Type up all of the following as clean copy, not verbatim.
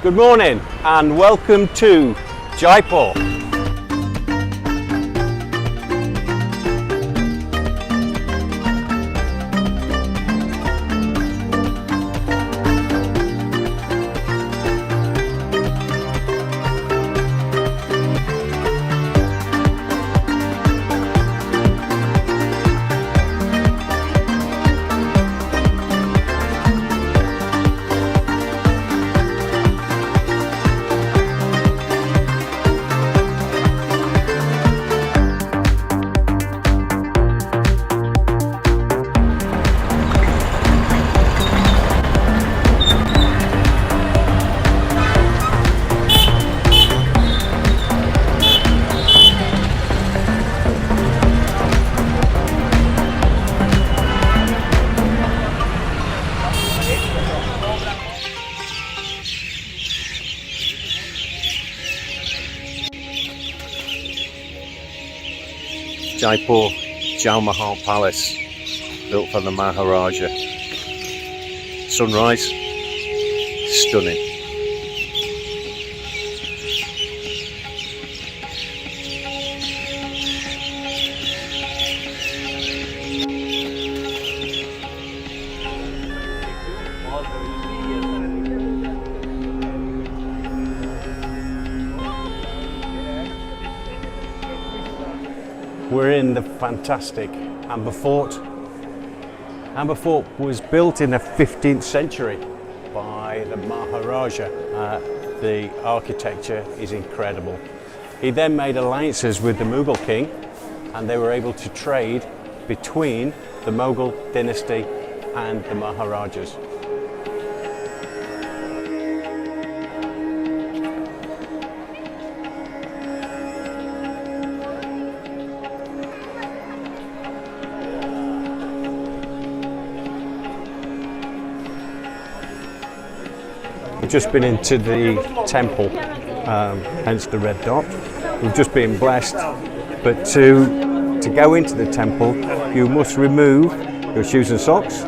Good morning and welcome to Jaipur. Jaipur Jal Mahal Palace, built for the Maharaja. Sunrise, stunning. We're in the fantastic Amber Fort. Amber Fort was built in the 15th century by the Maharaja. The architecture is incredible. He then made alliances with the Mughal king and they were able to trade between the Mughal dynasty and the Maharajas. We've just been into the temple, hence the red dot. We've just been blessed, but to go into the temple, you must remove your shoes and socks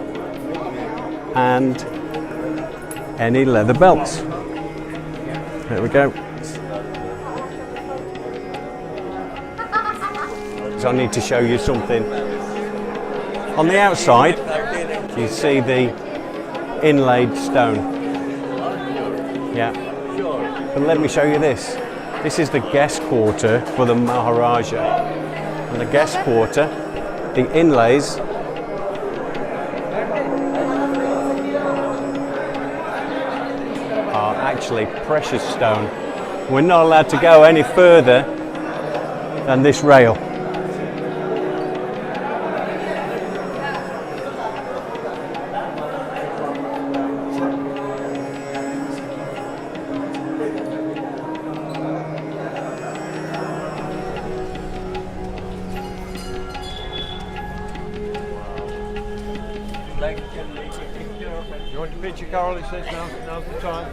and any leather belts. There we go. So I need to show you something. On the outside, you see the inlaid stone. Yeah, but let me show you this. This is the guest quarter for the Maharaja. And the guest quarter, the inlays are actually precious stone. We're not allowed to go any further than this rail. You want to picture, Carol? It says now's the time.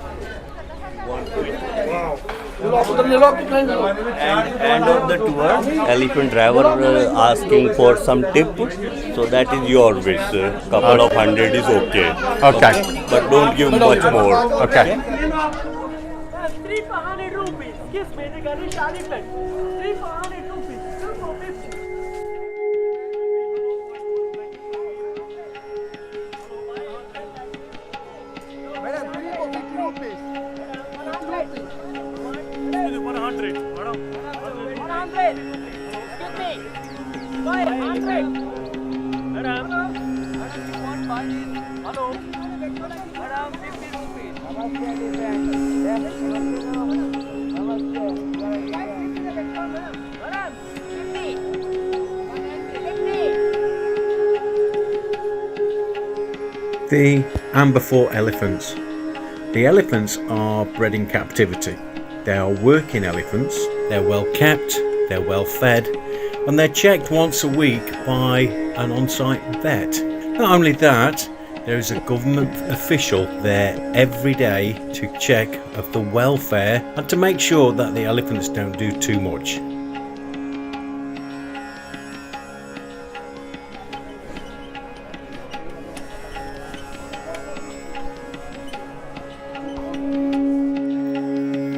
End of the tour, elephant driver asking for some tip, so that is your wish. Couple of hundred is okay. Okay. But don't give much more. Okay. 300 rupees. Kiss me, the gun is 300 rupees. 250. Madam, 350 rupees. 100. 100. Excuse me. 500. Madam. You want buy this? Hello. Madam, 50 rupees. Madam, 50. The Amber Fort elephants. The elephants are bred in captivity. They are working elephants, they're well kept, they're well fed, and they're checked once a week by an on-site vet. Not only that, there is a government official there every day to check of the welfare and to make sure that the elephants don't do too much.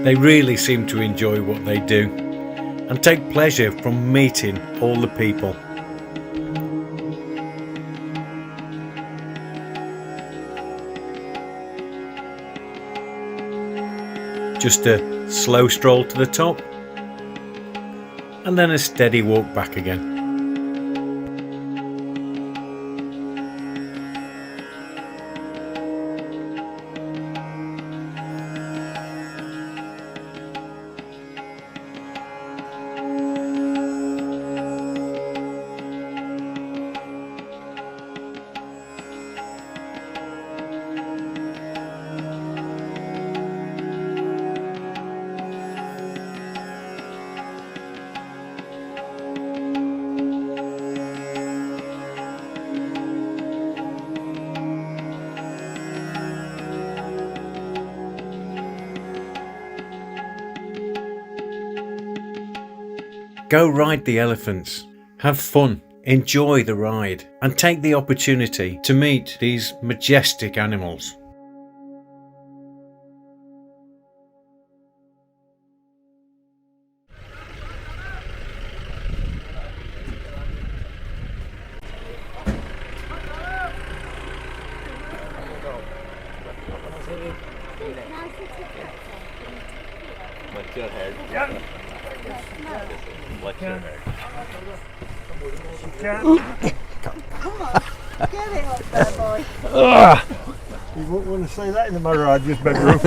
They really seem to enjoy what they do and take pleasure from meeting all the people. Just a slow stroll to the top and then a steady walk back again. Go ride the elephants, have fun, enjoy the ride, and take the opportunity to meet these majestic animals. Watch your head. Watch your head. Get it up there, boy. You won't want to say that in the Maharaja's bedroom.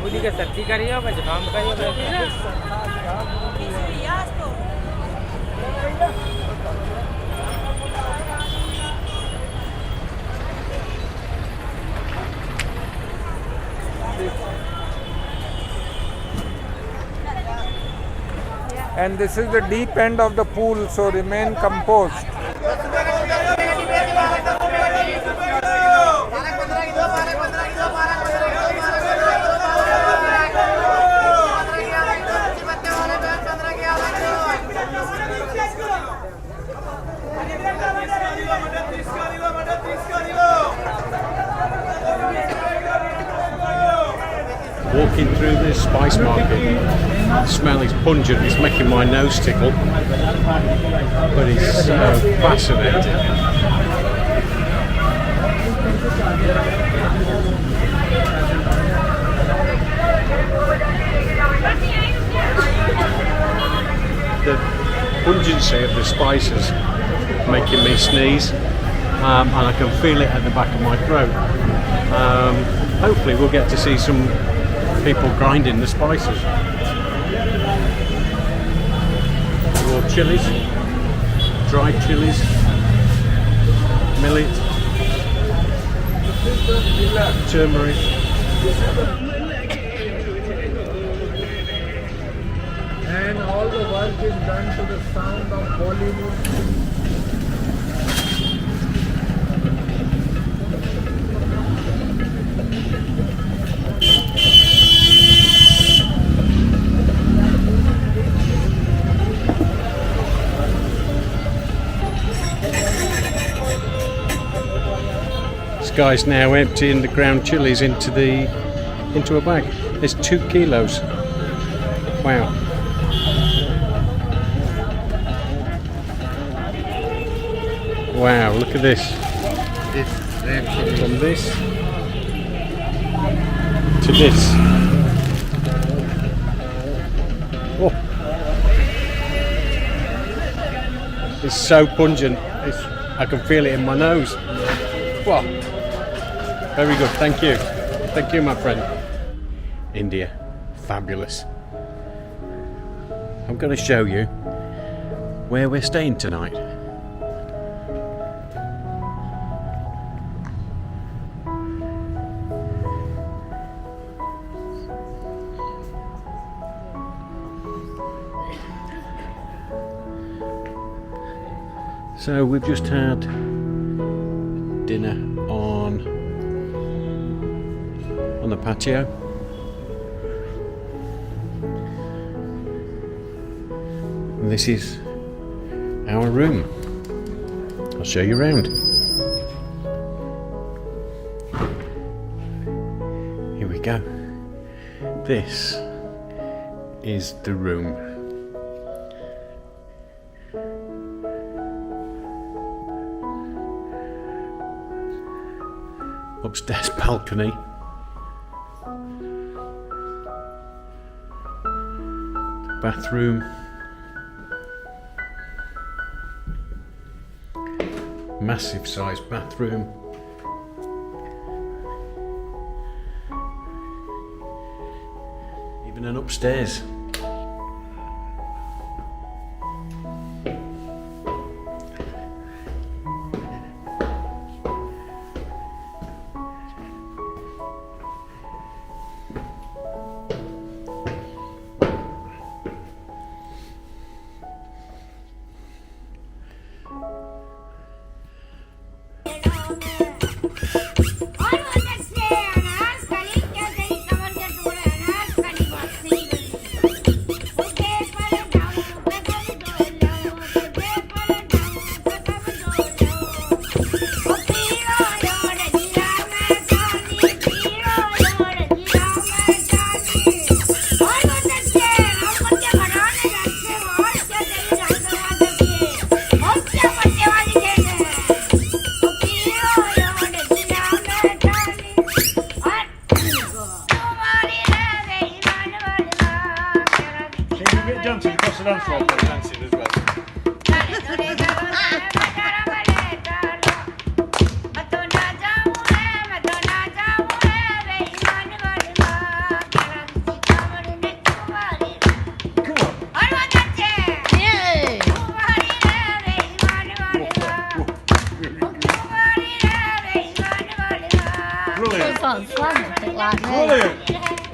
मूली का सब्जी करिए और जुकाम करिए। And this is the deep end of the pool, so remain composed. Walking through this spice market, the smell is pungent, it's making my nose tickle, but it's so fascinating. The pungency of the spices making me sneeze, and I can feel it at the back of my throat. Hopefully we'll get to see some people grinding the spices. Raw chilies, dried chilies, millet, is the pillar. Turmeric. And all the work is done to the sound of Bollywood. This guy's now emptying the ground chilies into a bag. There's 2 kilos. Wow. Wow, look at this. From this to this. Oh. It's so pungent. I can feel it in my nose. Wow. Very good, thank you. Thank you, my friend. India, fabulous. I'm going to show you where we're staying tonight. So we've just had dinner on the patio. And this is our room. I'll show you around. Here we go. This is the room. Upstairs balcony. Bathroom. Massive size bathroom. Even an upstairs. Dancing across the dance floor, dancing as well. Brilliant. Sounds fun. Brilliant.